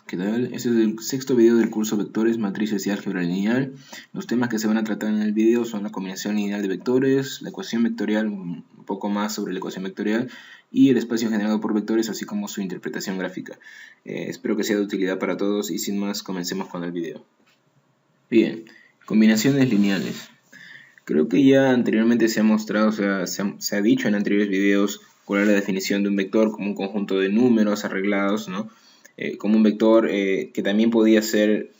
¿Qué tal? Este es el sexto video del curso Vectores, Matrices y Álgebra Lineal. Los temas que se van a tratar en el video son la combinación lineal de vectores, la ecuación vectorial, un poco más sobre la ecuación vectorial, y el espacio generado por vectores, así como su interpretación gráfica. Espero que sea de utilidad para todos y sin más, comencemos con el video. Bien, combinaciones lineales. Creo que ya anteriormente se ha mostrado, se ha dicho en anteriores videos cuál es la definición de un vector como un conjunto de números arreglados, ¿no? Como un vector que también podía ser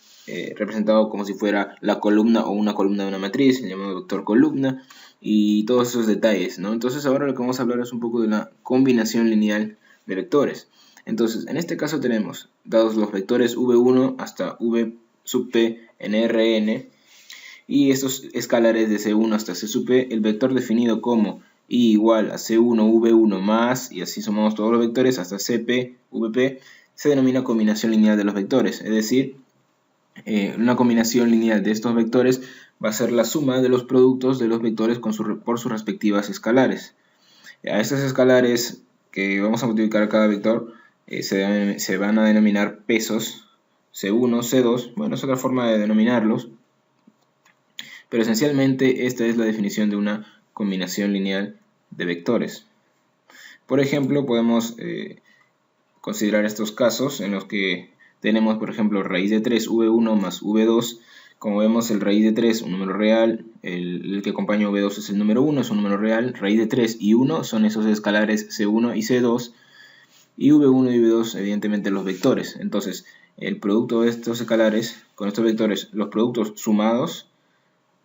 representado como si fuera la columna o una columna de una matriz, llamado vector columna, y todos esos detalles, ¿no? Entonces ahora lo que vamos a hablar es un poco de la combinación lineal de vectores. Entonces, en este caso tenemos, dados los vectores v1 hasta v sub p en Rn, y estos escalares de C1 hasta C sub p, el vector definido como I igual a C1 V1 más, y así sumamos todos los vectores hasta CP, VP, se denomina combinación lineal de los vectores. Es decir, una combinación lineal de estos vectores va a ser la suma de los productos de los vectores por sus respectivas escalares. A estos escalares que vamos a multiplicar a cada vector se van a denominar pesos, C1, C2, bueno, es otra forma de denominarlos, pero esencialmente esta es la definición de una combinación lineal de vectores. Por ejemplo, podemos considerar estos casos en los que tenemos, por ejemplo, raíz de 3 v1 más v2. Como vemos, el raíz de 3 es un número real, el que acompaña v2 es el número 1, es un número real. Raíz de 3 y 1 son esos escalares c1 y c2, y v1 y v2 evidentemente los vectores. Entonces, el producto de estos escalares con estos vectores, los productos sumados,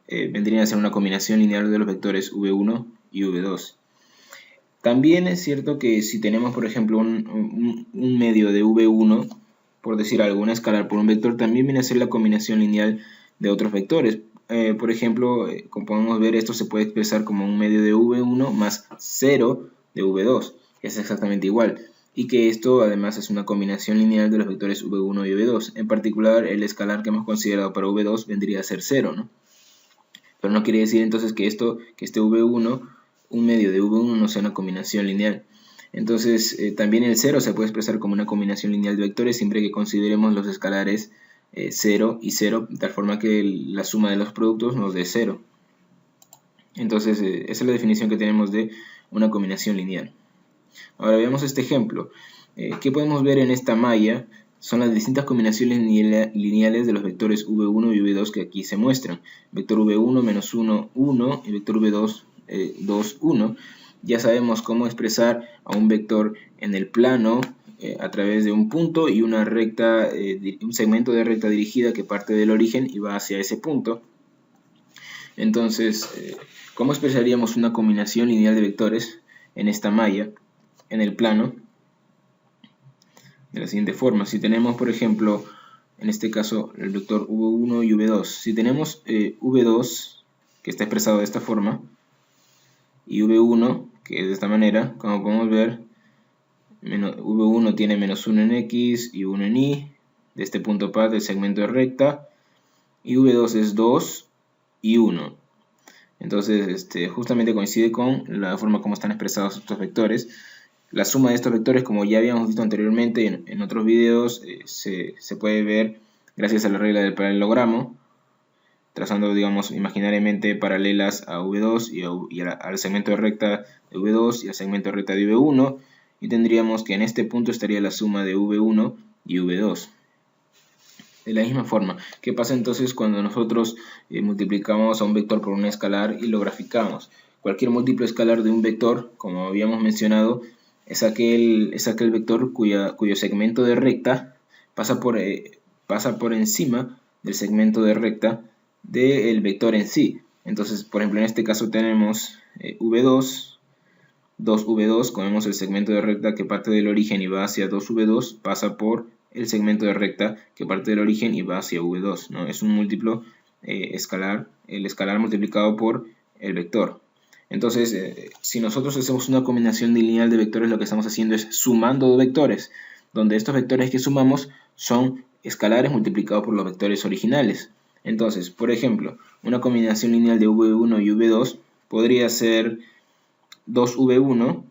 vendrían a ser una combinación lineal de los vectores v1 y v2. También es cierto que si tenemos, por ejemplo, un medio de v1, por decir algo, un escalar por un vector, también viene a ser la combinación lineal de otros vectores. Por ejemplo, como podemos ver, esto se puede expresar como un medio de v1 más 0 de v2, que es exactamente igual. Y que esto además es una combinación lineal de los vectores v1 y v2. En particular, el escalar que hemos considerado para v2 vendría a ser 0, ¿no? Pero no quiere decir entonces que este v1, un medio de v1, no sea una combinación lineal. Entonces también el 0 se puede expresar como una combinación lineal de vectores siempre que consideremos los escalares 0 y 0, de tal forma que la suma de los productos nos dé 0. Entonces esa es la definición que tenemos de una combinación lineal. Ahora veamos este ejemplo. ¿Qué podemos ver en esta malla? Son las distintas combinaciones lineales de los vectores v1 y v2 que aquí se muestran. Vector v1 menos 1, 1 y vector v2, 2, 1. Ya sabemos cómo expresar a un vector en el plano a través de un punto y una recta, un segmento de recta dirigida que parte del origen y va hacia ese punto. Entonces, ¿cómo expresaríamos una combinación lineal de vectores en esta malla, en el plano? De la siguiente forma, si tenemos, por ejemplo, en este caso el vector v1 y v2, si tenemos v2 que está expresado de esta forma y v1 que es de esta manera, como podemos ver, v1 tiene menos 1 en x y 1 en y de este punto par del segmento de recta, y v2 es 2 y 1. Entonces justamente coincide con la forma como están expresados estos vectores. La suma de estos vectores, como ya habíamos visto anteriormente en otros videos, se puede ver gracias a la regla del paralelogramo, trazando, digamos, imaginariamente paralelas a v2 y al segmento de recta de v2 y al segmento de recta de v1, y tendríamos que en este punto estaría la suma de v1 y v2. De la misma forma, ¿qué pasa entonces cuando nosotros multiplicamos a un vector por un escalar y lo graficamos? Cualquier múltiplo escalar de un vector, como habíamos mencionado, es aquel vector cuyo segmento de recta pasa por encima del segmento de recta del vector en sí. Entonces, por ejemplo, en este caso tenemos v2, 2v2, como vemos el segmento de recta que parte del origen y va hacia 2v2, pasa por el segmento de recta que parte del origen y va hacia v2, ¿no? Es un múltiplo escalar, el escalar multiplicado por el vector. Entonces, si nosotros hacemos una combinación lineal de vectores, lo que estamos haciendo es sumando vectores, donde estos vectores que sumamos son escalares multiplicados por los vectores originales. Entonces, por ejemplo, una combinación lineal de v1 y v2 podría ser 2v1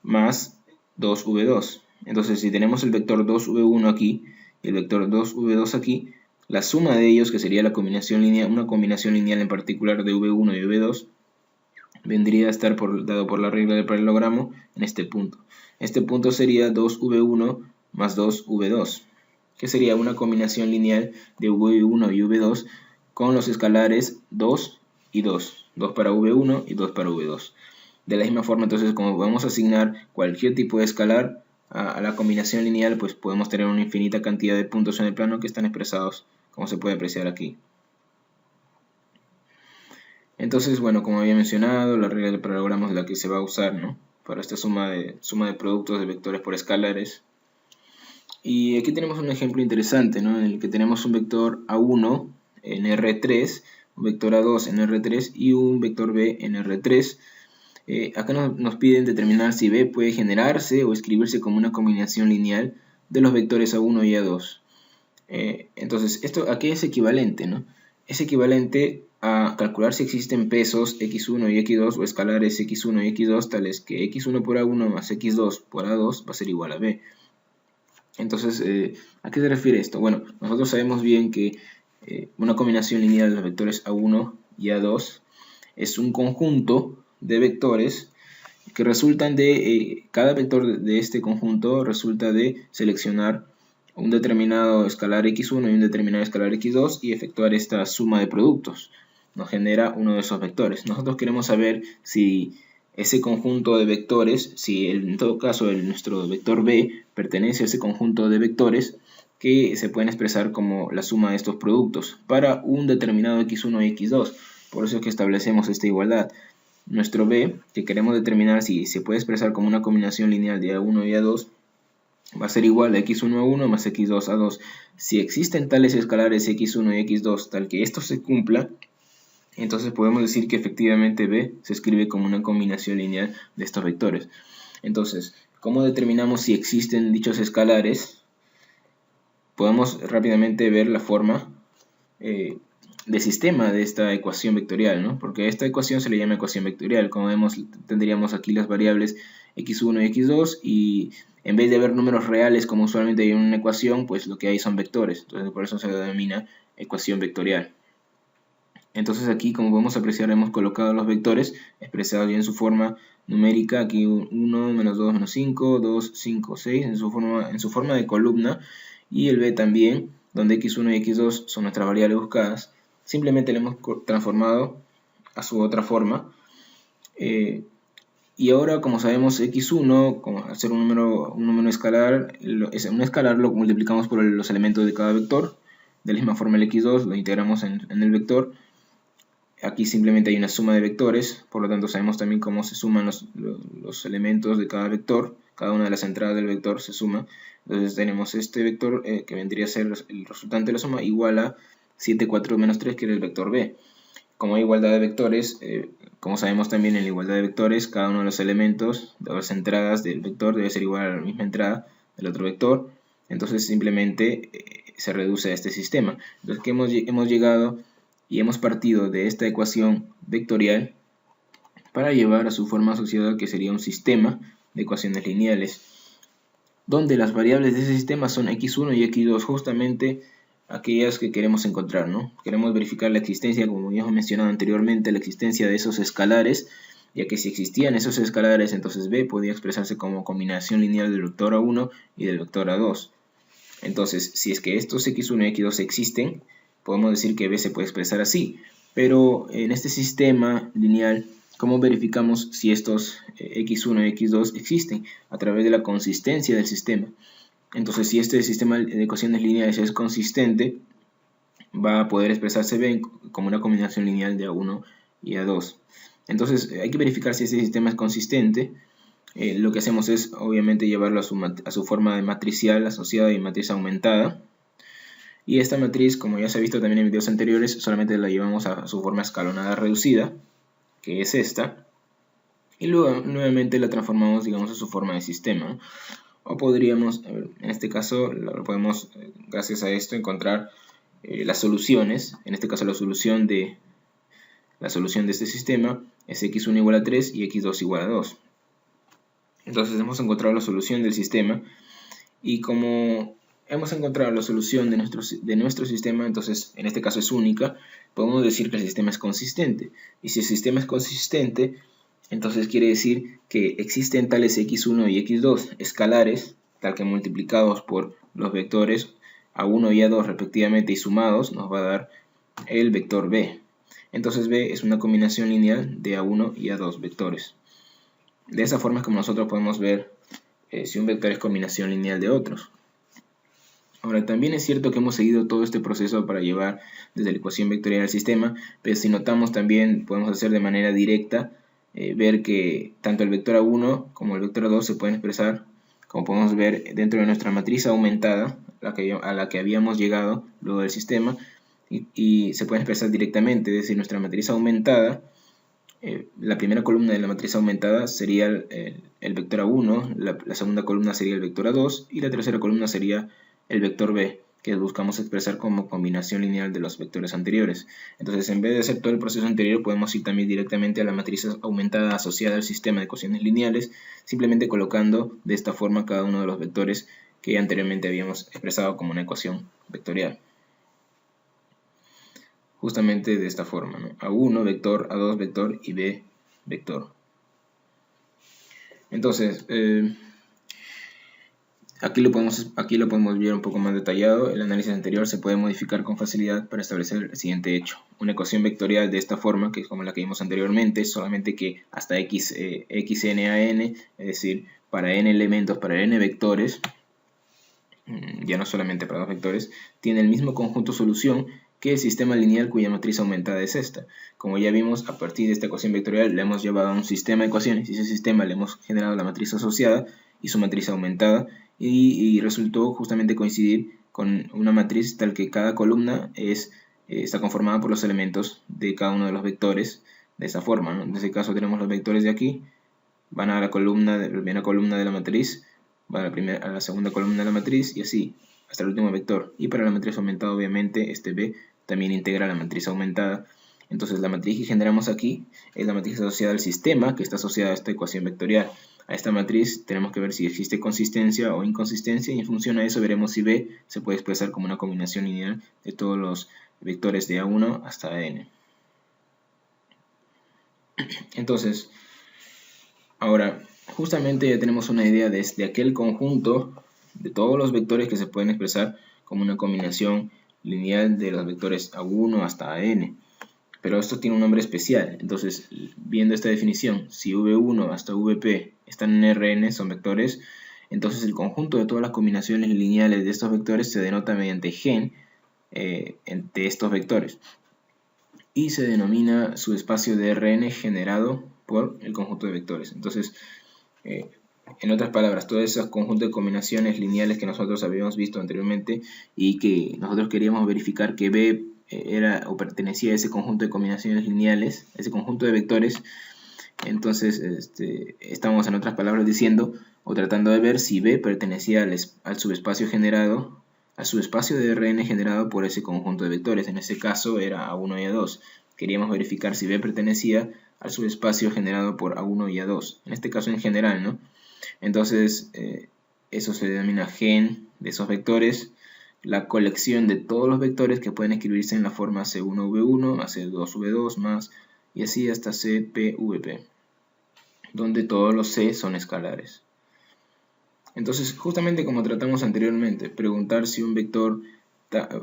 más 2v2. Entonces, si tenemos el vector 2v1 aquí y el vector 2v2 aquí, la suma de ellos, que sería la combinación lineal, una combinación lineal en particular de v1 y v2, vendría a estar dado por la regla del paralelogramo en este punto. Este punto sería 2v1 más 2v2, que sería una combinación lineal de v1 y v2 con los escalares 2 y 2. 2 para v1 y 2 para v2. De la misma forma, entonces, como podemos asignar cualquier tipo de escalar a la combinación lineal, pues podemos tener una infinita cantidad de puntos en el plano que están expresados, como se puede apreciar aquí. Entonces, bueno, como había mencionado, la regla del paralelogramo es la que se va a usar, ¿no?, para esta suma de productos de vectores por escalares. Y aquí tenemos un ejemplo interesante, ¿no?, en el que tenemos un vector A1 en R3, un vector A2 en R3 y un vector B en R3. Acá nos piden determinar si B puede generarse o escribirse como una combinación lineal de los vectores A1 y A2. Entonces, esto aquí es equivalente, ¿no? Es equivalente a calcular si existen pesos x1 y x2 o escalares x1 y x2 tales que x1 por a1 más x2 por a2 va a ser igual a b. Entonces, ¿a qué se refiere esto? Bueno, nosotros sabemos bien que una combinación lineal de los vectores a1 y a2 es un conjunto de vectores que resultan de, cada vector de este conjunto resulta de seleccionar un determinado escalar x1 y un determinado escalar x2 y efectuar esta suma de productos. Nos genera uno de esos vectores. Nosotros queremos saber si ese conjunto de vectores, si en todo caso nuestro vector b pertenece a ese conjunto de vectores que se pueden expresar como la suma de estos productos para un determinado x1 y x2. Por eso es que establecemos esta igualdad. Nuestro b, que queremos determinar si se puede expresar como una combinación lineal de a1 y a2, va a ser igual a x1 a 1 más x2 a 2. Si existen tales escalares x1 y x2 tal que esto se cumpla, entonces podemos decir que efectivamente b se escribe como una combinación lineal de estos vectores. Entonces, ¿cómo determinamos si existen dichos escalares? Podemos rápidamente ver la forma de sistema de esta ecuación vectorial, ¿no? Porque a esta ecuación se le llama ecuación vectorial. Como vemos, tendríamos aquí las variables x1 y x2 y en vez de haber números reales como usualmente hay en una ecuación, pues lo que hay son vectores. Entonces por eso se denomina ecuación vectorial. Entonces aquí, como podemos apreciar, hemos colocado los vectores expresados ya en su forma numérica. Aquí 1, menos 2, menos 5, 2, 5, 6 en su forma de columna. Y el b también, donde x1 y x2 son nuestras variables buscadas. Simplemente le hemos transformado a su otra forma. Y ahora, como sabemos, x1, como al ser un número escalar, un escalar lo multiplicamos por los elementos de cada vector. De la misma forma el x2 lo integramos en el vector. Aquí simplemente hay una suma de vectores, por lo tanto sabemos también cómo se suman los elementos de cada vector. Cada una de las entradas del vector se suma. Entonces tenemos este vector que vendría a ser el resultante de la suma igual a 7, 4, menos 3, que es el vector b. Como hay igualdad de vectores, como sabemos también en la igualdad de vectores, cada uno de los elementos de las entradas del vector debe ser igual a la misma entrada del otro vector. Entonces simplemente se reduce a este sistema. Entonces que hemos llegado y hemos partido de esta ecuación vectorial para llevar a su forma asociada, que sería un sistema de ecuaciones lineales, donde las variables de ese sistema son x1 y x2, justamente aquellas que queremos encontrar, ¿no? Queremos verificar la existencia, como ya hemos mencionado anteriormente, la existencia de esos escalares, ya que si existían esos escalares, entonces b podía expresarse como combinación lineal del vector a1 y del vector a2. Entonces, si es que estos x1 y x2 existen, podemos decir que b se puede expresar así. Pero en este sistema lineal, ¿cómo verificamos si estos x1 y x2 existen? A través de la consistencia del sistema. Entonces, si este sistema de ecuaciones lineales es consistente, va a poder expresarse b como una combinación lineal de a1 y a2. Entonces, hay que verificar si este sistema es consistente. Lo que hacemos es, obviamente, llevarlo a su forma de matricial asociada y matriz aumentada. Y esta matriz, como ya se ha visto también en videos anteriores, solamente la llevamos a su forma escalonada reducida, que es esta. Y luego, nuevamente, la transformamos, digamos, a su forma de sistema, ¿no? O podríamos, en este caso, podemos, gracias a esto, encontrar las soluciones. En este caso, la solución de este sistema es x1 igual a 3 y x2 igual a 2. Entonces hemos encontrado la solución del sistema Y como hemos encontrado la solución de nuestro sistema, entonces en este caso es única, podemos decir que el sistema es consistente. Y si el sistema es consistente, entonces quiere decir que existen tales x1 y x2 escalares, tal que multiplicados por los vectores a1 y a2 respectivamente y sumados nos va a dar el vector b. Entonces b es una combinación lineal de a1 y a2 vectores. De esa forma es como nosotros podemos ver si un vector es combinación lineal de otros. Ahora, también es cierto que hemos seguido todo este proceso para llevar desde la ecuación vectorial al sistema, pero si notamos también podemos hacer de manera directa, ver que tanto el vector A1 como el vector A2 se pueden expresar, como podemos ver, dentro de nuestra matriz aumentada, a la que habíamos llegado luego del sistema, y se pueden expresar directamente, es decir, nuestra matriz aumentada, la primera columna de la matriz aumentada sería el vector A1, la segunda columna sería el vector A2 y la tercera columna sería el vector B, que buscamos expresar como combinación lineal de los vectores anteriores. Entonces, en vez de hacer todo el proceso anterior, podemos ir también directamente a la matriz aumentada asociada al sistema de ecuaciones lineales, simplemente colocando de esta forma cada uno de los vectores que anteriormente habíamos expresado como una ecuación vectorial. Justamente de esta forma, ¿no? A1 vector, A2 vector y B vector. Entonces, aquí lo podemos ver un poco más detallado. El análisis anterior se puede modificar con facilidad para establecer el siguiente hecho. Una ecuación vectorial de esta forma, que es como la que vimos anteriormente, solamente que hasta xn a n, es decir, para n elementos, para n vectores, ya no solamente para dos vectores, tiene el mismo conjunto solución que el sistema lineal cuya matriz aumentada es esta. Como ya vimos, a partir de esta ecuación vectorial le hemos llevado a un sistema de ecuaciones y ese sistema le hemos generado la matriz asociada y su matriz aumentada y resultó justamente coincidir con una matriz tal que cada columna está conformada por los elementos de cada uno de los vectores de esa forma, ¿no? En este caso tenemos los vectores de aquí, van a la primera columna de la matriz, van a la segunda columna de la matriz y así hasta el último vector. Y para la matriz aumentada, obviamente, este B también integra la matriz aumentada. Entonces la matriz que generamos aquí es la matriz asociada al sistema que está asociada a esta ecuación vectorial. A esta matriz tenemos que ver si existe consistencia o inconsistencia y en función a eso veremos si B se puede expresar como una combinación lineal de todos los vectores de A1 hasta n. Entonces, ahora justamente ya tenemos una idea de aquel conjunto de todos los vectores que se pueden expresar como una combinación lineal de los vectores A1 hasta n. Pero esto tiene un nombre especial. Entonces, viendo esta definición, si V1 hasta Vp están en Rn, son vectores, entonces el conjunto de todas las combinaciones lineales de estos vectores se denota mediante gen de estos vectores. Y se denomina su espacio de Rn generado por el conjunto de vectores. Entonces, en otras palabras, todo ese conjunto de combinaciones lineales que nosotros habíamos visto anteriormente y que nosotros queríamos verificar que B era o pertenecía a ese conjunto de combinaciones lineales, ese conjunto de vectores, entonces estamos en otras palabras diciendo o tratando de ver si B pertenecía al subespacio generado, al subespacio de Rn generado por ese conjunto de vectores. En ese caso era A1 y A2. Queríamos verificar si B pertenecía al subespacio generado por A1 y A2. En este caso en general, ¿no? Entonces, eso se denomina gen de esos vectores, la colección de todos los vectores que pueden escribirse en la forma C1V1 más C2V2 más y así hasta CPVP, donde todos los C son escalares. Entonces, justamente como tratamos anteriormente, preguntar si un vector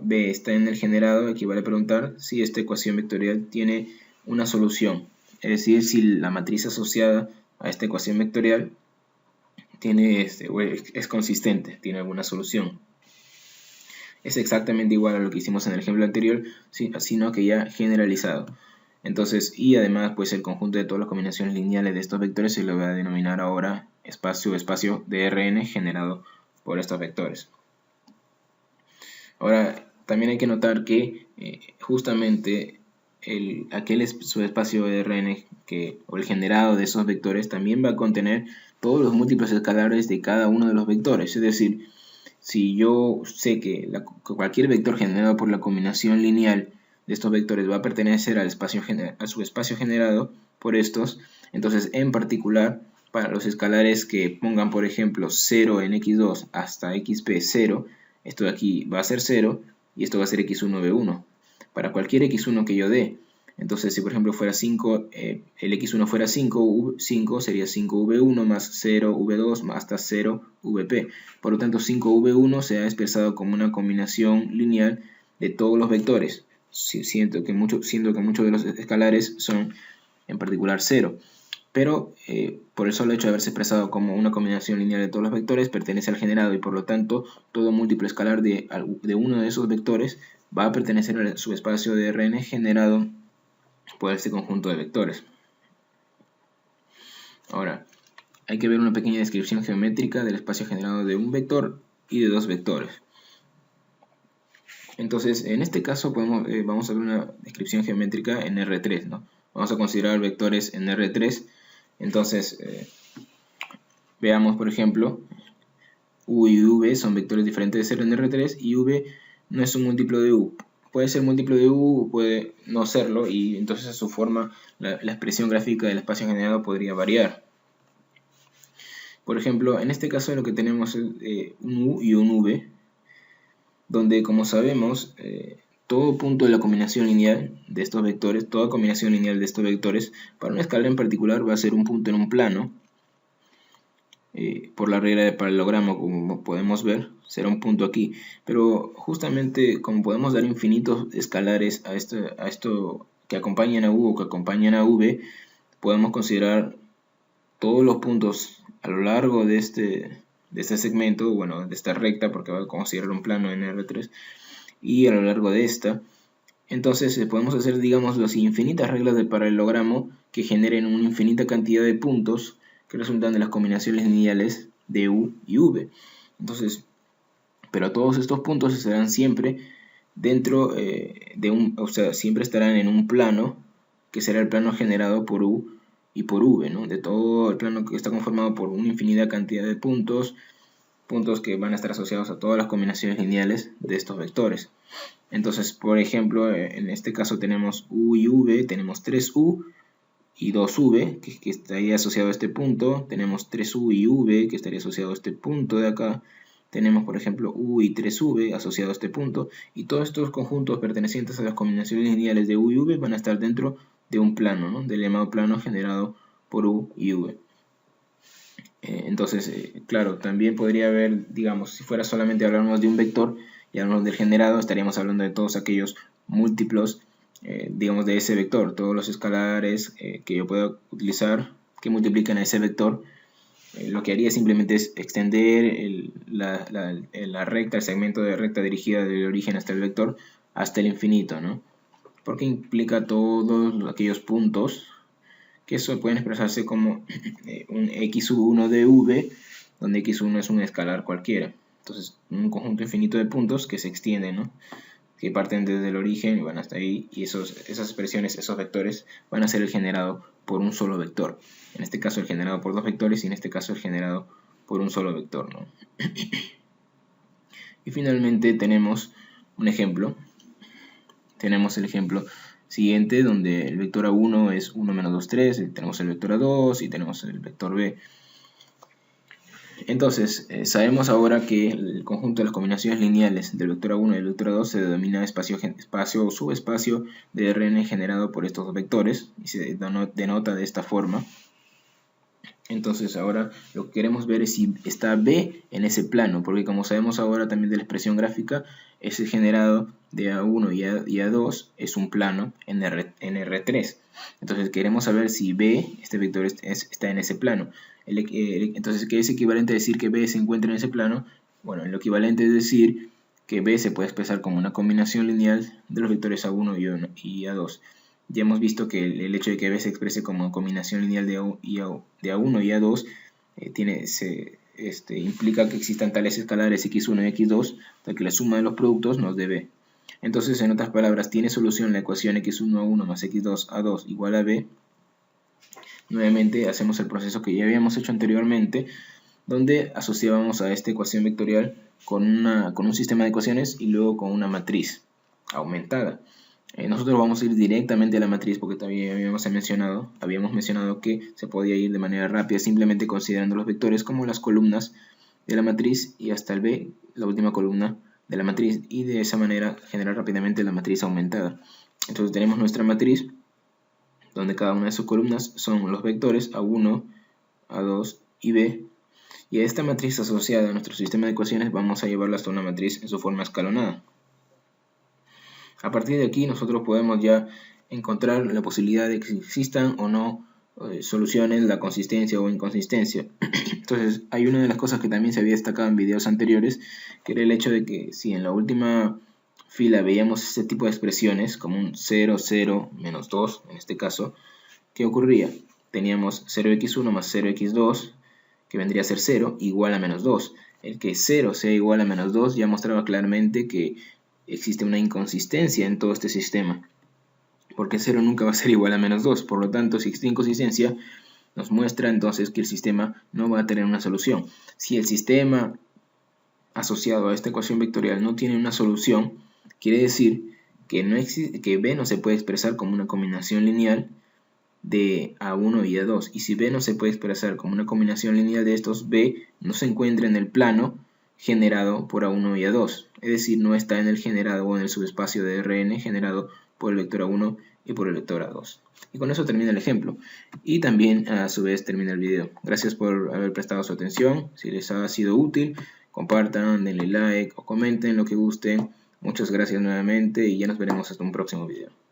B está en el generado equivale a preguntar si esta ecuación vectorial tiene una solución, es decir, si la matriz asociada a esta ecuación vectorial es consistente, tiene alguna solución. Es exactamente igual a lo que hicimos en el ejemplo anterior, sino que ya generalizado. Entonces, y además, pues el conjunto de todas las combinaciones lineales de estos vectores se lo voy a denominar ahora espacio de Rn generado por estos vectores. Ahora, también hay que notar que justamente aquel subespacio de Rn o el generado de esos vectores también va a contener todos los múltiplos escalares de cada uno de los vectores. Es decir, si yo sé que cualquier vector generado por la combinación lineal de estos vectores va a pertenecer al subespacio generado por estos, entonces en particular para los escalares que pongan, por ejemplo, 0 en x2 hasta xp 0, esto de aquí va a ser 0 y esto va a ser x1 v1. Para cualquier x1 que yo dé. Entonces, si por ejemplo fuera 5, el x1 fuera 5, 5 sería 5v1 más 0v2 más hasta 0vp. Por lo tanto, 5v1 se ha expresado como una combinación lineal de todos los vectores. Siento que muchos de los escalares son en particular 0. Pero por el solo hecho de haberse expresado como una combinación lineal de todos los vectores, pertenece al generado y por lo tanto todo múltiplo escalar de uno de esos vectores va a pertenecer al subespacio de Rn generado por este conjunto de vectores. Ahora, hay que ver una pequeña descripción geométrica del espacio generado de un vector y de dos vectores. Entonces, en este caso vamos a ver una descripción geométrica en R3, ¿no? Vamos a considerar vectores en R3. Entonces, veamos, por ejemplo, U y V son vectores diferentes de 0 en R3 y V no es un múltiplo de U. Puede ser múltiplo de U, puede no serlo, y entonces a su forma la expresión gráfica del espacio generado podría variar. Por ejemplo, en este caso lo que tenemos es un U y un V, donde, como sabemos, todo punto de la combinación lineal de estos vectores, toda combinación lineal de estos vectores, para una escala en particular va a ser un punto en un plano. Por la regla de paralelogramo, como podemos ver, será un punto aquí. Pero justamente como podemos dar infinitos escalares a esto que acompañan a U o que acompañan a V, podemos considerar todos los puntos a lo largo de este segmento, bueno, de esta recta, porque va a considerar un plano en R3, y a lo largo de esta. Entonces podemos hacer, digamos, las infinitas reglas de paralelogramo que generen una infinita cantidad de puntos que resultan de las combinaciones lineales de U y V. Entonces, pero todos estos puntos estarán siempre dentro o sea, siempre estarán en un plano que será el plano generado por U y por V, ¿no? De todo el plano que está conformado por una infinita cantidad de puntos que van a estar asociados a todas las combinaciones lineales de estos vectores. Entonces, por ejemplo, en este caso tenemos U y V, tenemos 3U y 2V, que estaría asociado a este punto. Tenemos 3U y V, que estaría asociado a este punto de acá. Tenemos, por ejemplo, U y 3V asociado a este punto. Y todos estos conjuntos pertenecientes a las combinaciones lineales de U y V van a estar dentro de un plano, ¿no? Del llamado plano generado por U y V. Entonces, claro, también podría haber, digamos, si fuera solamente hablarnos de un vector y hablamos del generado, estaríamos hablando de todos aquellos múltiplos, digamos, de ese vector, todos los escalares que yo pueda utilizar que multiplican a ese vector. Lo que haría simplemente es extender la recta, el segmento de recta dirigida del origen hasta el vector hasta el infinito, ¿no? Porque implica todos aquellos puntos que eso pueden expresarse como un x1 de v, donde x1 es un escalar cualquiera. Entonces, un conjunto infinito de puntos que se extienden, ¿no? Que parten desde el origen y van hasta ahí, y esas expresiones, esos vectores, van a ser el generado por un solo vector. En este caso el generado por dos vectores y en este caso el generado por un solo vector, ¿no? Y finalmente tenemos un ejemplo. Tenemos el ejemplo siguiente, donde el vector A1 es 1 menos 2, 3, tenemos el vector A2 y tenemos el vector B. Entonces, sabemos ahora que el conjunto de las combinaciones lineales del vector A1 y del vector A2 se denomina espacio o subespacio de Rn generado por estos dos vectores y se denota de esta forma. Entonces ahora lo que queremos ver es si está B en ese plano, porque como sabemos ahora también de la expresión gráfica, ese generado de A1 y A2 es un plano en R3. Entonces queremos saber si B, este vector, está en ese plano. Entonces, ¿qué es equivalente a decir que B se encuentra en ese plano? Bueno, lo equivalente es decir que B se puede expresar como una combinación lineal de los vectores A1 y A2. Ya hemos visto que el hecho de que B se exprese como combinación lineal de A1 y A2 implica que existan tales escalares x1 y x2, para que la suma de los productos nos dé B. Entonces, en otras palabras, tiene solución la ecuación x1a1 más x2a2 igual a B. Nuevamente hacemos el proceso que ya habíamos hecho anteriormente, donde asociábamos a esta ecuación vectorial con un sistema de ecuaciones y luego con una matriz aumentada. Nosotros vamos a ir directamente a la matriz porque también habíamos mencionado que se podía ir de manera rápida simplemente considerando los vectores como las columnas de la matriz y hasta el B, la última columna de la matriz, y de esa manera generar rápidamente la matriz aumentada. Entonces tenemos nuestra matriz donde cada una de sus columnas son los vectores A1, A2 y B, y a esta matriz asociada a nuestro sistema de ecuaciones vamos a llevarla hasta una matriz en su forma escalonada. A partir de aquí nosotros podemos ya encontrar la posibilidad de que existan o no soluciones, la consistencia o inconsistencia. Entonces hay una de las cosas que también se había destacado en videos anteriores, que era el hecho de que si en la última fila veíamos este tipo de expresiones como un 0, 0, menos 2 en este caso, ¿qué ocurría? Teníamos 0x1 más 0x2 que vendría a ser 0 igual a menos 2. El que 0 sea igual a menos 2 ya mostraba claramente que existe una inconsistencia en todo este sistema, porque 0 nunca va a ser igual a menos 2, por lo tanto si existe inconsistencia nos muestra entonces que el sistema no va a tener una solución. Si el sistema asociado a esta ecuación vectorial no tiene una solución, quiere decir que B no se puede expresar como una combinación lineal de A1 y A2, y si B no se puede expresar como una combinación lineal de estos, B no se encuentra en el plano generado por A1 y A2, es decir, no está en el generado o en el subespacio de Rn generado por el vector A1 y por el vector A2. Y con eso termina el ejemplo, y también a su vez termina el video. Gracias por haber prestado su atención. Si les ha sido útil, compartan, denle like o comenten lo que gusten. Muchas gracias nuevamente y ya nos veremos hasta un próximo video.